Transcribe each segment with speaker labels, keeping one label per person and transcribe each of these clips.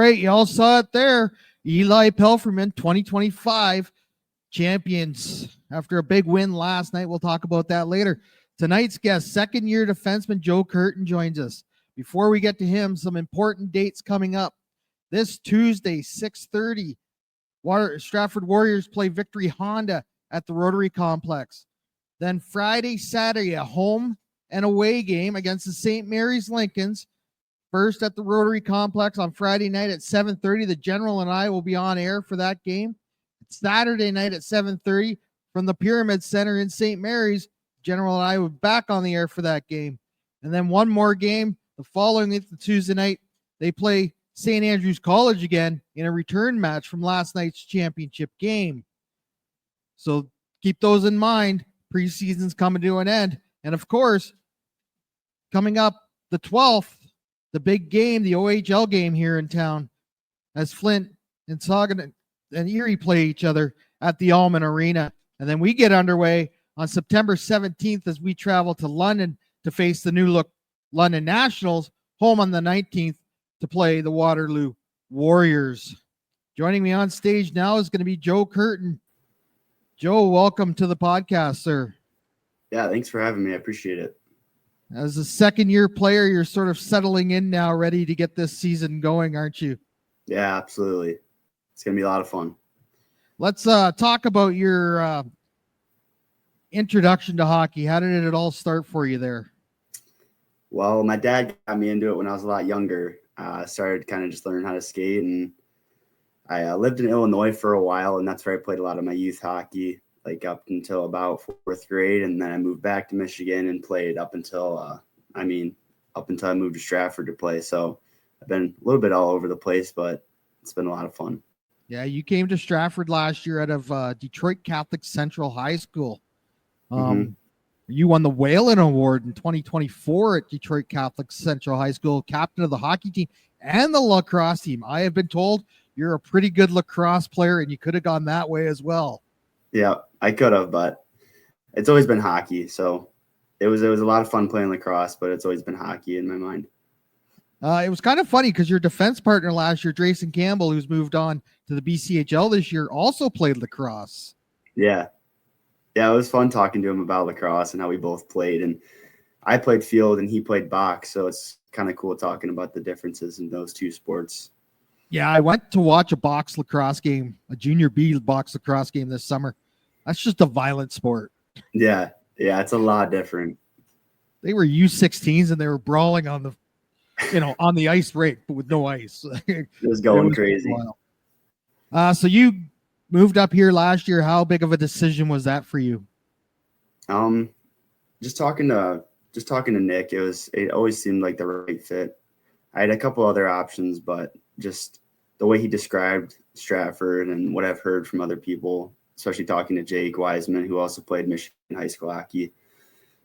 Speaker 1: right, you all saw it there. Eli Pelferman, 2025 champions after a big win last night. We'll talk about that later. Tonight's guest, second-year defenseman Joe Curtin, joins us. Before we get to him, some important dates coming up. This Tuesday, 6:30, Stratford Warriors play Victory Honda at the Rotary Complex. Then Friday, Saturday, a home and away game against the St. Mary's Lincolns. First at the Rotary Complex on Friday night at 7:30. The General and I will be on air for that game. Saturday night at 7:30 from the Pyramid Center in St. Mary's. General and I will be back on the air for that game. And then one more game the following Tuesday night. They play St. Andrews College again in a return match from last night's championship game. So keep those in mind. Preseason's coming to an end. And of course, coming up the 12th, the big game, the OHL game here in town, as Flint and Saugan and Erie play each other at the Allman Arena. And then we get underway on September 17th as we travel to London to face the new look London Nationals, home on the 19th to play the Waterloo Warriors. Joining me on stage now is going to be Joe Curtin. Joe, welcome to the podcast, sir.
Speaker 2: Yeah, thanks for having me. I appreciate it.
Speaker 1: As a second-year player, you're sort of settling in now, ready to get this season going, aren't you?
Speaker 2: Yeah, absolutely. It's going to be a lot of fun.
Speaker 1: Let's talk about your introduction to hockey. How did it all start for you there?
Speaker 2: Well, my dad got me into it when I was a lot younger. I started kind of just learning how to skate, and I lived in Illinois for a while, and that's where I played a lot of my youth hockey, like up until about fourth grade, and then I moved back to Michigan and played up until I moved to Stratford to play. So I've been a little bit all over the place, but it's been a lot of fun.
Speaker 1: Yeah, you came to Stratford last year out of Detroit Catholic Central High School. You won the Whalen Award in 2024 at Detroit Catholic Central High School, captain of the hockey team and the lacrosse team. I have been told you're a pretty good lacrosse player, and you could have gone that way as well.
Speaker 2: Yeah, I could have, but it's always been hockey. So it was a lot of fun playing lacrosse, but it's always been hockey in my mind.
Speaker 1: It was kind of funny because your defense partner last year, Drayson Campbell, who's moved on to the BCHL this year, also played lacrosse.
Speaker 2: Yeah. Yeah, it was fun talking to him about lacrosse and how we both played. And I played field and he played box, so it's kind of cool talking about the differences in those two sports.
Speaker 1: Yeah, I went to watch a box lacrosse game, a junior B box lacrosse game this summer. That's just a violent sport.
Speaker 2: Yeah, it's a lot different.
Speaker 1: They were U16s and they were brawling on the ice rink, but with no ice.
Speaker 2: It was going crazy.
Speaker 1: So you moved up here last year. How big of a decision was that for you?
Speaker 2: Just talking to Nick, it always seemed like the right fit. I had a couple other options, but just the way he described Stratford and what I've heard from other people, especially talking to Jake Wiseman, who also played Michigan high school hockey,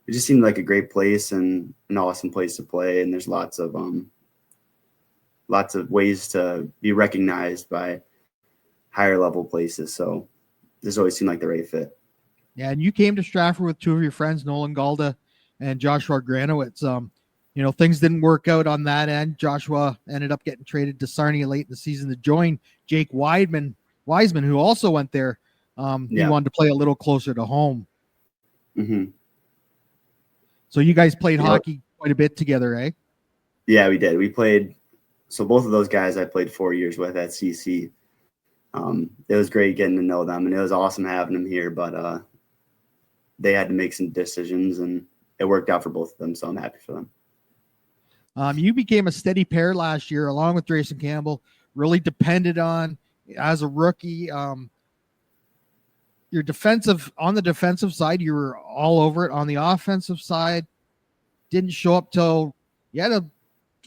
Speaker 2: it just seemed like a great place and an awesome place to play. And there's lots of ways to be recognized by higher level places. So this always seemed like the right fit.
Speaker 1: Yeah, and you came to Stratford with two of your friends, Nolan Galda and Joshua Granowitz. Things didn't work out on that end. Joshua ended up getting traded to Sarnia late in the season to join Jake Wiseman, who also went there. He wanted to play a little closer to home.
Speaker 2: Mm-hmm.
Speaker 1: So you guys played hockey quite a bit together, eh?
Speaker 2: Yeah, we did. We played. So both of those guys I played 4 years with at CC. It was great getting to know them, and it was awesome having them here, but they had to make some decisions, and it worked out for both of them, so I'm happy for them.
Speaker 1: You became a steady pair last year, along with Drayson Campbell, really depended on as a rookie. On the defensive side, you were all over it. On the offensive side, didn't show up till you had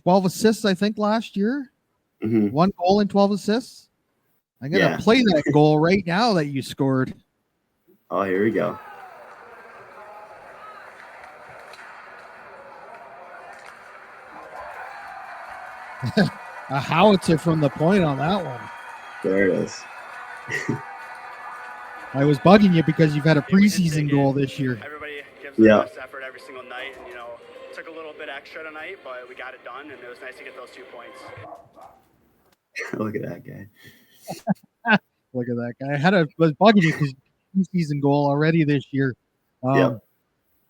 Speaker 1: 12 assists, I think, last year.
Speaker 2: Mm-hmm.
Speaker 1: 1 goal and 12 assists. I'm going to play that goal right now that you scored.
Speaker 2: Oh, here we go.
Speaker 1: A howitzer from the point on that one.
Speaker 2: There it is.
Speaker 1: I was bugging you because you've had a preseason goal this year.
Speaker 3: Everybody gives their best effort every single night, and took a little bit extra tonight, but we got it done, and it was nice to get those 2 points.
Speaker 2: Look at that guy.
Speaker 1: Look at that guy. Was bugging you because season goal already this year.
Speaker 2: Yep.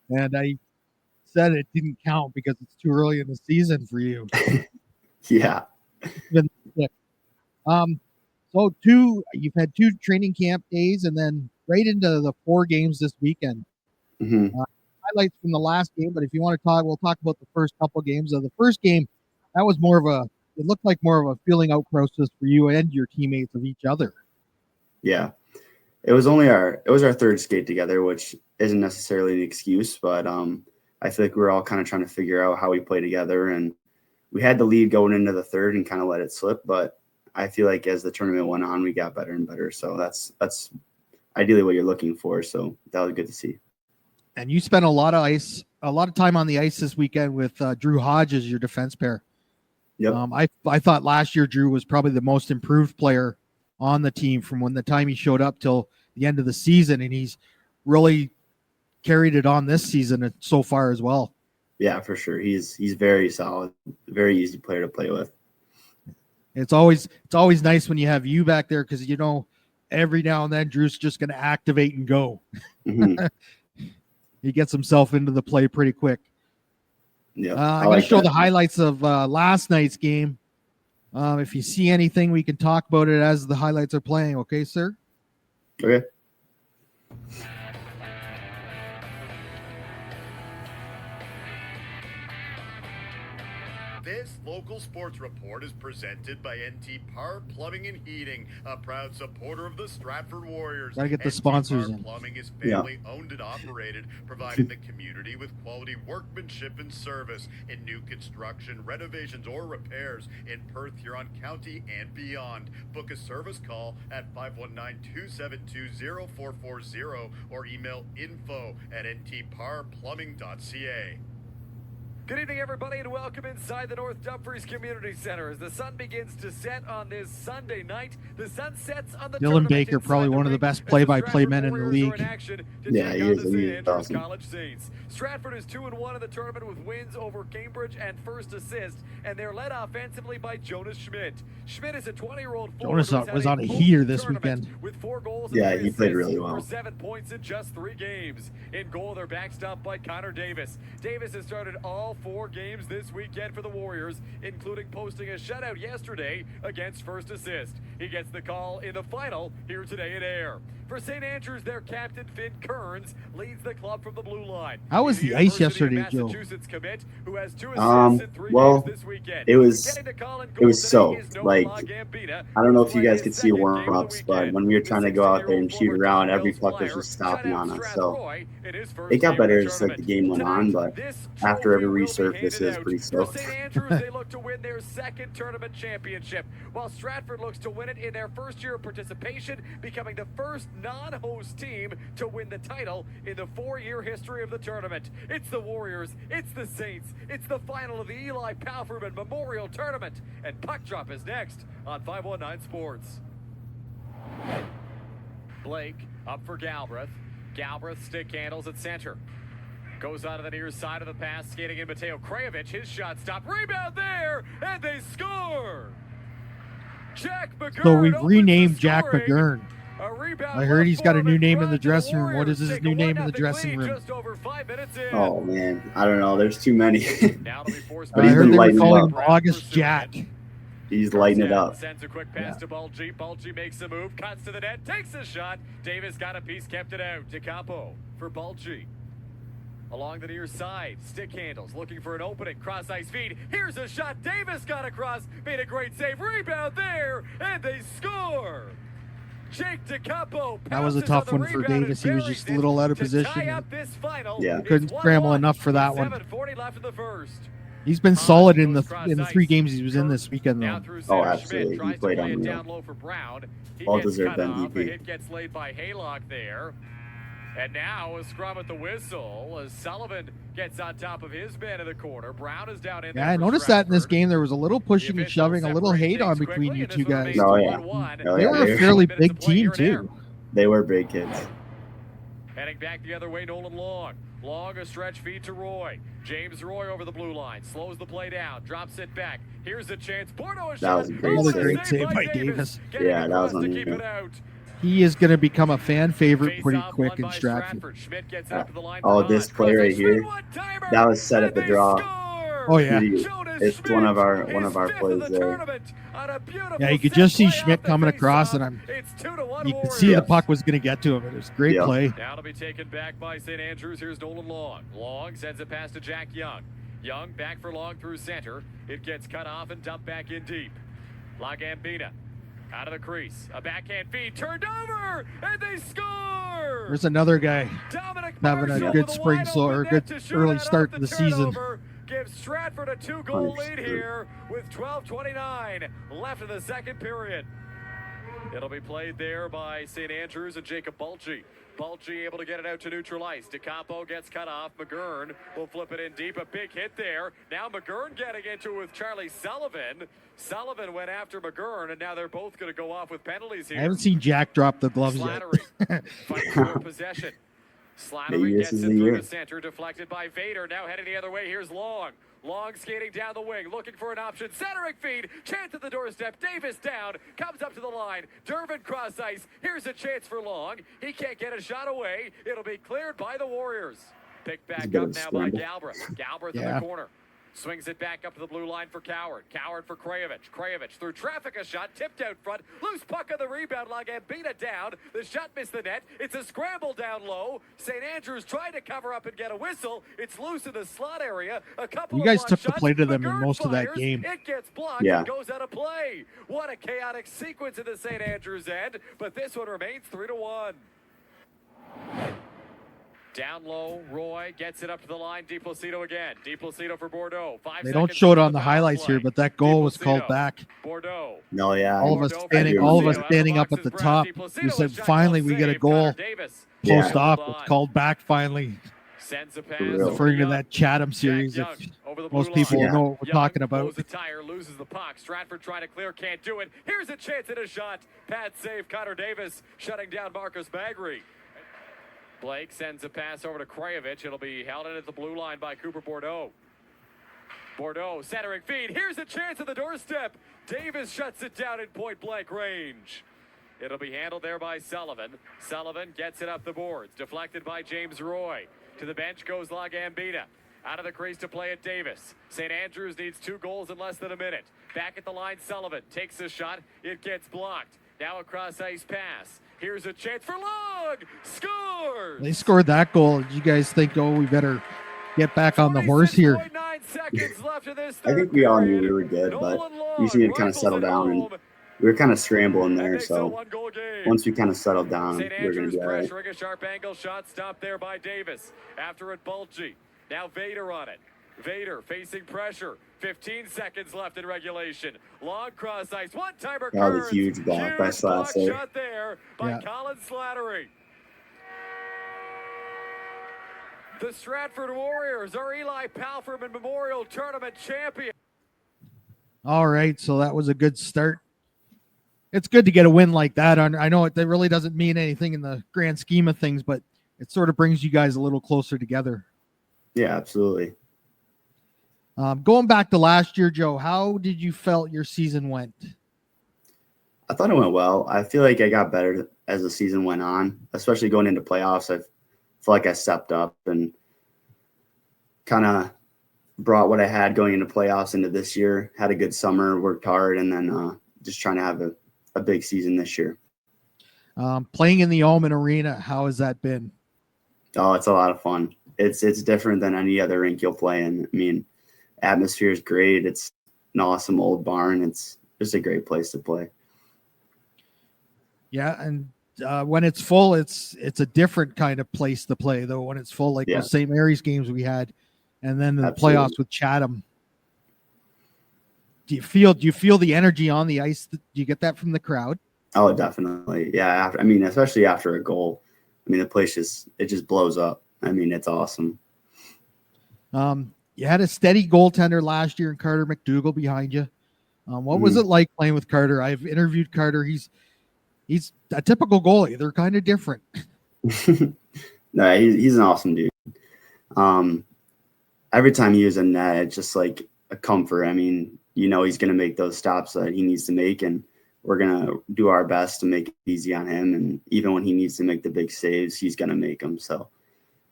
Speaker 1: And I said it didn't count because it's too early in the season for you.
Speaker 2: Yeah.
Speaker 1: So you've had 2 training camp days and then right into the 4 games this weekend.
Speaker 2: Mm-hmm.
Speaker 1: Highlights from the last game, but if you want to talk, we'll talk about the first couple games. Of the first game, that was it looked like more of a feeling out process for you and your teammates of each other.
Speaker 2: Yeah. It was our 3rd skate together, which isn't necessarily an excuse, but I feel like we were all kind of trying to figure out how we play together, and we had the lead going into the 3rd and kind of let it slip, but I feel like as the tournament went on, we got better and better. So that's ideally what you're looking for. So that was good to see.
Speaker 1: And you spent a lot of time on the ice this weekend with Drew Hodges, your defense pair.
Speaker 2: Yep.
Speaker 1: I thought last year Drew was probably the most improved player on the team from when the time he showed up till the end of the season, and he's really carried it on this season so far as well.
Speaker 2: Yeah, for sure. He's very solid, very easy player to play with.
Speaker 1: It's always nice when you have you back there because every now and then Drew's just going to activate and go.
Speaker 2: Mm-hmm.
Speaker 1: He gets himself into the play pretty quick.
Speaker 2: Yeah,
Speaker 1: I'm going to show the highlights of last night's game. If you see anything, we can talk about it as the highlights are playing. Okay, sir?
Speaker 2: Okay.
Speaker 4: This local sports report is presented by NT Par Plumbing and Heating, a proud supporter of the Stratford Warriors.
Speaker 1: Gotta get the
Speaker 4: NT
Speaker 1: sponsors
Speaker 4: Par
Speaker 1: in.
Speaker 4: Plumbing is family owned and operated, providing the community with quality workmanship and service in new construction, renovations, or repairs in Perth, Huron County, and beyond. Book a service call at 519-272-0440 or email info@ntparplumbing.ca.
Speaker 5: Good evening, everybody, and welcome inside the North Dumfries Community Center. As the sun begins to set on this Sunday night, the sun sets on the
Speaker 1: Dylan Baker, probably one of the best play-by-play men in the league.
Speaker 2: Yeah, he is. He's awesome.
Speaker 5: College Saints. Stratford is 2-1 in the tournament with wins over Cambridge and First Assist, and they're led offensively by Jonas Schmidt. Schmidt is a 20-year-old forward.
Speaker 1: Jonas was on a heater this weekend.
Speaker 5: With 4 goals
Speaker 2: yeah, he played really well.
Speaker 5: For 7 points in just 3 games. In goal, they're backstopped by Connor Davis. Davis has started all 4 games this weekend for the Warriors, including posting a shutout yesterday against First Assist. He gets the call in the final here today at Ayr. For St. Andrews, their captain, Finn Kearns, leads the club from the blue line.
Speaker 1: How was the ice yesterday, Joe?
Speaker 5: Commit, who has 2 assists in 3
Speaker 2: well,
Speaker 5: games this weekend.
Speaker 2: it was soaked. Like, I don't know if you guys could see warm-ups, but when we were trying to go out there and shoot around, every puck was just stopping on us. So it got better as like the game went on, but after every resurface, it was pretty soaked.
Speaker 5: St. Andrews, they look to win their 2nd tournament championship, while Stratford looks to win it in their first year of participation, becoming the first non-host team to win the title in the 4-year history of the tournament. It's the Warriors, it's the Saints, it's the final of the Eli Palferman Memorial Tournament, and Puck Drop is next on 519 Sports. Blake up for Galbraith. Galbraith stick handles at center. Goes out of the near side of the pass, skating in Mateo Krajovic. His shot stopped. Rebound there, and they score! Jack McGurn.
Speaker 1: So we've renamed Jack McGurn. I heard he's got a new name in the dressing room. What is his new name in the dressing room?
Speaker 2: Oh man, I don't know. There's too many.
Speaker 1: But I heard they were calling him August Jack.
Speaker 2: He's lighting it up.
Speaker 5: Sends a quick pass to Bulgy. Bulgy makes a move, cuts to the net, takes a shot. Davis got a piece, kept it out. DeCampo for Bulgy. Along the near side, stick handles, looking for an opening, cross ice feed. Here's a shot. Davis got across, made a great save. Rebound there, and they score. Jake DeCampo.
Speaker 1: That was a tough one for Davis. He was just a little out of position.
Speaker 2: Yeah,
Speaker 1: couldn't scramble enough for that one.
Speaker 5: 7:40 left in the first.
Speaker 1: He's been solid in the 3 games he was in this weekend, though.
Speaker 2: Oh, absolutely. He played unreal. All deserved MVP.
Speaker 5: Hit gets laid by Haylock there. And now a scrum at the whistle as Sullivan gets on top of his man in the corner. Brown is down in there.
Speaker 1: Yeah, I noticed that in this game there was a little pushing and shoving, a little hate on between you two guys.
Speaker 2: Oh, yeah.
Speaker 1: They were a fairly big team, too.
Speaker 2: They were big kids.
Speaker 5: Heading back the other way, Nolan Long. Long a stretch feed to Roy. James Roy over the blue line. Slows the play down. Drops it back. Here's a chance. Bordeaux a
Speaker 2: That
Speaker 5: shot.
Speaker 2: was a great
Speaker 1: Another
Speaker 2: save.
Speaker 1: great save by Davis.
Speaker 5: Getting
Speaker 2: Yeah, that
Speaker 5: across
Speaker 2: was
Speaker 5: to keep
Speaker 2: unreal.
Speaker 5: it out.
Speaker 1: He is going to become a fan favorite pretty
Speaker 5: Face-off
Speaker 1: quick
Speaker 5: won
Speaker 1: in
Speaker 5: by
Speaker 1: Stratford.
Speaker 5: Schmidt gets it up to the line
Speaker 2: Oh,
Speaker 5: for
Speaker 2: this
Speaker 5: Hahn.
Speaker 2: play right
Speaker 5: Crosses
Speaker 2: here,
Speaker 5: Schmidt, one-timer,
Speaker 2: that was set
Speaker 5: and
Speaker 2: at the
Speaker 5: they
Speaker 2: draw.
Speaker 5: score!
Speaker 1: Oh, yeah.
Speaker 5: Jonas
Speaker 2: It's
Speaker 5: Schmidt,
Speaker 2: one of our
Speaker 5: his fifth
Speaker 2: plays
Speaker 5: of the
Speaker 2: there.
Speaker 5: tournament on a beautiful
Speaker 1: Yeah, you could
Speaker 5: set
Speaker 1: just see
Speaker 5: play
Speaker 1: Schmidt
Speaker 5: off the
Speaker 1: coming across,
Speaker 5: face-off.
Speaker 1: and
Speaker 5: It's 2-1
Speaker 1: you could see the
Speaker 5: Warriors.
Speaker 1: puck was going to get to him. It was a great
Speaker 2: Yeah.
Speaker 1: play.
Speaker 5: Now to be taken back by St. Andrews. Here's Nolan Long. Long sends it past to Jack Young. Young back for Long through center. It gets cut off and dumped back in deep. La Gambina out of the crease. A backhand feed turned over, and they score!
Speaker 1: There's another guy
Speaker 5: Dominic
Speaker 1: having a
Speaker 5: Marshall
Speaker 1: good
Speaker 5: with
Speaker 1: spring,
Speaker 5: wide
Speaker 1: so or
Speaker 5: open
Speaker 1: good
Speaker 5: net to shoot
Speaker 1: early
Speaker 5: that
Speaker 1: start
Speaker 5: off
Speaker 1: to the season.
Speaker 5: turnover. Gives Stratford a 2-goal lead
Speaker 2: 100%.
Speaker 5: here with 12:29 left in the second period. It'll be played there by St. Andrews and Jacob Bulgy. Bulgy able to get it out to neutral ice. DeCampo gets cut off. McGurn will flip it in deep. A big hit there. Now McGurn getting into it with Charlie Sullivan. Sullivan went after McGurn, and now they're both going to go off with penalties here.
Speaker 1: I haven't seen Jack drop the gloves yet.
Speaker 5: Slattery fights for possession.
Speaker 2: Maybe
Speaker 5: Slattery
Speaker 2: this
Speaker 5: gets
Speaker 2: is
Speaker 5: it
Speaker 2: the
Speaker 5: through
Speaker 2: year.
Speaker 5: the center, deflected by Vader. Now heading the other way. Here's Long. Long skating down the wing, looking for an option. Centering feed, chance at the doorstep. Davis down, comes up to the line. Durbin cross ice. Here's a chance for Long. He can't get a shot away. It'll be cleared by the Warriors. Picked back
Speaker 2: bit
Speaker 5: up
Speaker 2: of
Speaker 5: now
Speaker 2: a
Speaker 5: by
Speaker 2: scramble.
Speaker 5: Galbraith. Galbraith in
Speaker 1: Yeah.
Speaker 5: the corner. Swings it back up to the blue line for Coward. Coward for Krajevich. Krajevich through traffic, a shot, tipped out front. Loose puck on the rebound. Lagambina down. The shot missed the net. It's a scramble down low. St. Andrews trying to cover up and get a whistle. It's loose in the slot area. A couple
Speaker 1: You guys
Speaker 5: of
Speaker 1: took the
Speaker 5: shots.
Speaker 1: play to them in
Speaker 5: McGurn
Speaker 1: most of that
Speaker 5: fires.
Speaker 1: game.
Speaker 5: It gets blocked
Speaker 2: Yeah.
Speaker 5: and goes out of play. What a chaotic sequence in the St. Andrews end. But this one remains 3-1. Down low, Roy gets it up to the line. DiPlacido again. DiPlacido for Bordeaux.
Speaker 1: They don't show it on the highlights here, but that goal was called back.
Speaker 5: Bordeaux.
Speaker 2: No, yeah.
Speaker 1: All of us
Speaker 5: Bordeaux
Speaker 1: standing,
Speaker 5: for
Speaker 1: all of us
Speaker 5: DiPlacido.
Speaker 1: standing
Speaker 5: Out
Speaker 1: up
Speaker 5: of
Speaker 1: at
Speaker 5: the
Speaker 1: the
Speaker 5: box is
Speaker 1: top.
Speaker 5: Brown.
Speaker 1: We
Speaker 5: DiPlacido,
Speaker 1: said,
Speaker 5: shot
Speaker 1: finally,
Speaker 5: clock
Speaker 1: we get a
Speaker 5: save.
Speaker 1: goal.
Speaker 5: Connor Davis.
Speaker 2: Yeah.
Speaker 1: Post off.
Speaker 5: Hold
Speaker 1: It's
Speaker 5: on.
Speaker 1: called back finally.
Speaker 5: Sends a pass.
Speaker 2: For real.
Speaker 5: over
Speaker 1: Referring to
Speaker 5: Young.
Speaker 1: that Chatham series.
Speaker 5: Jack
Speaker 1: If
Speaker 5: Young over the
Speaker 1: most
Speaker 5: blue
Speaker 1: people
Speaker 5: line.
Speaker 1: will know what we're
Speaker 5: Young
Speaker 1: talking about.
Speaker 5: blows a tire, loses the puck. Stratford trying to clear, can't do it. Here's a chance at a shot. Pad save, Connor Davis shutting down Marcus Bagri. Blake sends a pass over to Krajevich. It'll be held in at the blue line by Cooper Bordeaux. Bordeaux centering feed. Here's a chance at the doorstep. Davis shuts it down in point blank range. It'll be handled there by Sullivan. Sullivan gets it up the boards. Deflected by James Roy. To the bench goes La Gambina. Out of the crease to play it Davis. St. Andrews needs 2 goals in less than a minute. Back at the line, Sullivan takes a shot. It gets blocked. Now a cross ice pass. Here's a chance for Long. Scores!
Speaker 1: They scored that goal. Did you guys think, oh, we better get back on the horse here?
Speaker 5: 26.9 seconds left in this
Speaker 2: I think
Speaker 5: third
Speaker 2: we all knew
Speaker 5: period.
Speaker 2: we were good, but
Speaker 5: Nolan Long
Speaker 2: we just need to kind of
Speaker 5: rifles
Speaker 2: settle
Speaker 5: it
Speaker 2: down. And
Speaker 5: home
Speaker 2: we were kind of scrambling
Speaker 5: and
Speaker 2: there.
Speaker 5: makes it a
Speaker 2: So
Speaker 5: 1-goal game.
Speaker 2: once we kind of settled down,
Speaker 5: St.
Speaker 2: we were going
Speaker 5: Andrews
Speaker 2: to be all right.
Speaker 5: pressuring a sharp angle shot stopped there by Davis. After it, Bulgy. Now Vader on it. Vader facing pressure. 15 seconds left in regulation. Long cross ice. One-timer
Speaker 2: That was a
Speaker 5: Kearns.
Speaker 2: huge block by
Speaker 5: Huge block
Speaker 2: Slattery.
Speaker 5: shot there by
Speaker 1: Yeah.
Speaker 5: Colin Slattery. The Stratford Warriors are Eli Palfreman Memorial Tournament champion.
Speaker 1: All right, so that was a good start. It's good to get a win like that. I know that really doesn't mean anything in the grand scheme of things, but it sort of brings you guys a little closer together.
Speaker 2: Yeah, absolutely.
Speaker 1: Going back to last year, Joe, how did you felt your season went?
Speaker 2: I thought it went well. I feel like I got better as the season went on, especially going into playoffs. I feel like I stepped up and kind of brought what I had going into playoffs into this year. Had a good summer, worked hard, and then just trying to have a big season this year.
Speaker 1: Playing in the Alman Arena, how has that been?
Speaker 2: Oh, it's a lot of fun. It's different than any other rink you'll play in. I mean, atmosphere is great. It's an awesome old barn. It's just a great place to play.
Speaker 1: Yeah, and when it's full, it's a different kind of place to play, though. When it's full, like
Speaker 2: Yeah.
Speaker 1: those St. Mary's games we had, and then the
Speaker 2: Absolutely.
Speaker 1: playoffs with Chatham. Do you feel the energy on the ice? Do you get that from the crowd?
Speaker 2: Oh, definitely. Yeah. Especially after a goal. I mean, the place just blows up. I mean, it's awesome.
Speaker 1: You had a steady goaltender last year in Carter McDougall behind you. What was it like playing with Carter? I've interviewed Carter. He's a typical goalie. They're kind of different.
Speaker 2: No, he's an awesome dude. Every time he was in net, it's just like a comfort. I mean, he's going to make those stops that he needs to make, and we're going to do our best to make it easy on him. And even when he needs to make the big saves, he's going to make them. So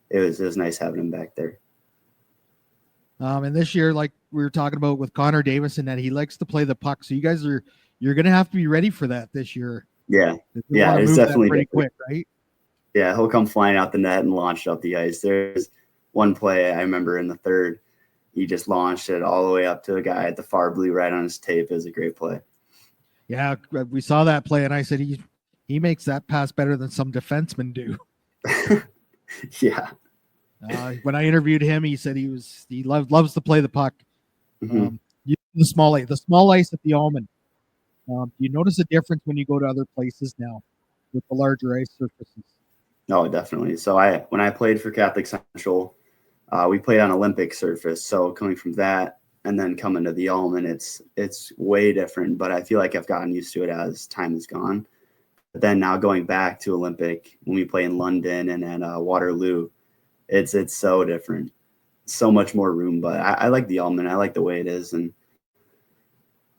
Speaker 2: it was nice having him back there.
Speaker 1: And this year, like we were talking about with Connor Davison, that he likes to play the puck. So you're going to have to be ready for that this year.
Speaker 2: Yeah. Yeah. It's definitely
Speaker 1: pretty quick, right?
Speaker 2: Yeah. He'll come flying out the net and launch it up the ice. There's one play I remember in the third, he just launched it all the way up to a guy at the far blue right on his tape. It was a great play.
Speaker 1: Yeah. We saw that play and I said, he makes that pass better than some defensemen do.
Speaker 2: Yeah.
Speaker 1: When I interviewed him, he said he loves to play the puck.
Speaker 2: Mm-hmm.
Speaker 1: The small ice at the Almond. You notice a difference when you go to other places now with the larger ice surfaces?
Speaker 2: Oh, definitely. So when I played for Catholic Central, we played on Olympic surface. So coming from that and then coming to the Almond, it's way different. But I feel like I've gotten used to it as time has gone. But then now going back to Olympic, when we play in London and at Waterloo, it's so different, so much more room. But I like the Almond. I like the way it is, and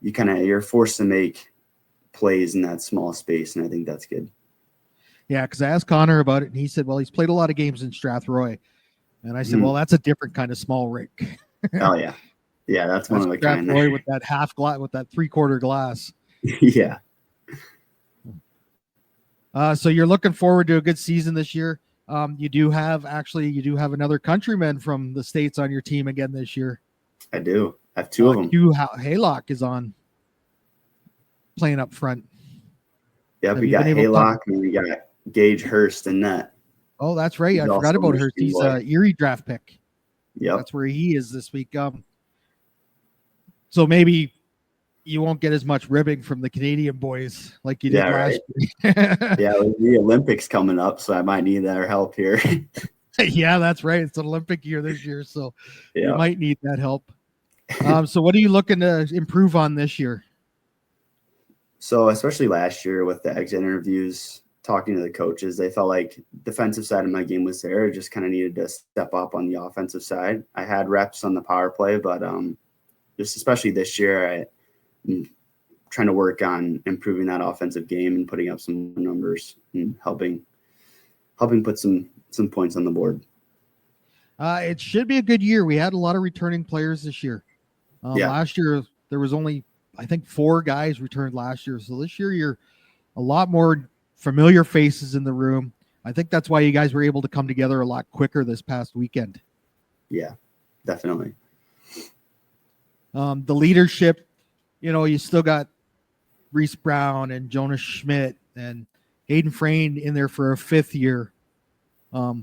Speaker 2: you're forced to make plays in that small space, and I think that's good.
Speaker 1: Yeah, because I asked Connor about it, and he said, well, he's played a lot of games in Strathroy. And I said, well, that's a different kind of small rink.
Speaker 2: Oh, yeah. Yeah, that's one of the kind.
Speaker 1: Strathroy with that half glass, with that 3/4 glass.
Speaker 2: Yeah.
Speaker 1: So you're looking forward to a good season this year. You do have another countryman from the States on your team again this year.
Speaker 2: I do. I have two of them.
Speaker 1: Hugh Haylock is on playing up front.
Speaker 2: Yep, we got Haylock and we got Gage Hurst in net.
Speaker 1: Oh, that's right. I forgot about Hurst. He's a Erie draft pick.
Speaker 2: Yeah,
Speaker 1: that's where he is this week. So maybe you won't get as much ribbing from the Canadian boys like you did last year.
Speaker 2: Yeah, the Olympics coming up, so I might need their help here.
Speaker 1: Yeah, that's right. It's an Olympic year this year, so you might need that help. So what are you looking to improve on this year?
Speaker 2: So especially last year with the exit interviews, talking to the coaches, they felt like defensive side of my game was there. I just kind of needed to step up on the offensive side. I had reps on the power play, but just especially this year, I'm trying to work on improving that offensive game and putting up some numbers and helping put some points on the board.
Speaker 1: It should be a good year. We had a lot of returning players this year. Last year, there was only, I think, 4 guys returned last year. So this year, you're a lot more familiar faces in the room. I think that's why you guys were able to come together a lot quicker this past weekend.
Speaker 2: Yeah, definitely.
Speaker 1: The leadership, you still got Reese Brown and Jonas Schmidt and Hayden Frayne in there for a 5th year.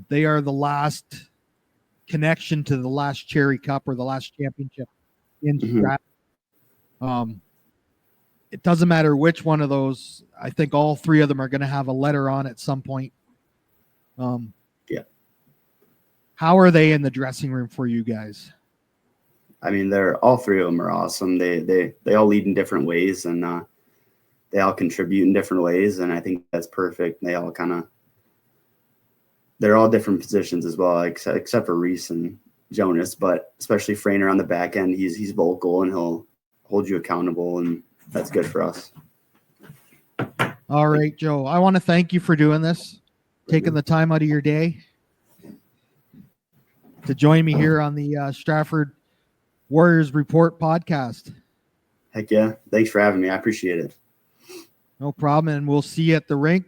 Speaker 1: They are the last connection to the last Cherry Cup or the last championship in Stratford. It doesn't matter which one of those. I think all 3 of them are going to have a letter on at some point.
Speaker 2: Yeah.
Speaker 1: How are they in the dressing room for you guys?
Speaker 2: I mean, all 3 of them are awesome. They all lead in different ways, and they all contribute in different ways, and I think that's perfect. They all they're all different positions as well, except for Reese and Jonas, but especially Frainer on the back end. He's vocal and he'll hold you accountable, and that's good for us.
Speaker 1: All right, Joe. I want to thank you for doing this, taking the time out of your day to join me here on the Stratford Warriors Report podcast.
Speaker 2: Heck yeah. Thanks for having me. I appreciate it.
Speaker 1: No problem. And we'll see you at the rink.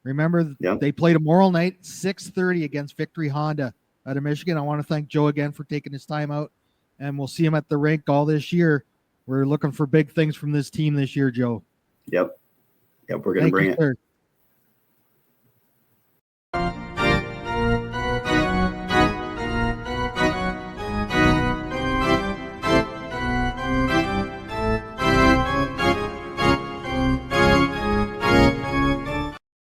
Speaker 1: Remember, they play tomorrow night, 6:30 against Victory Honda out of Michigan. I want to thank Joe again for taking his time out, and we'll see him at the rink all this year. We're looking for big things from this team this year, Joe.
Speaker 2: Yep. We're going to bring it.
Speaker 1: Sir.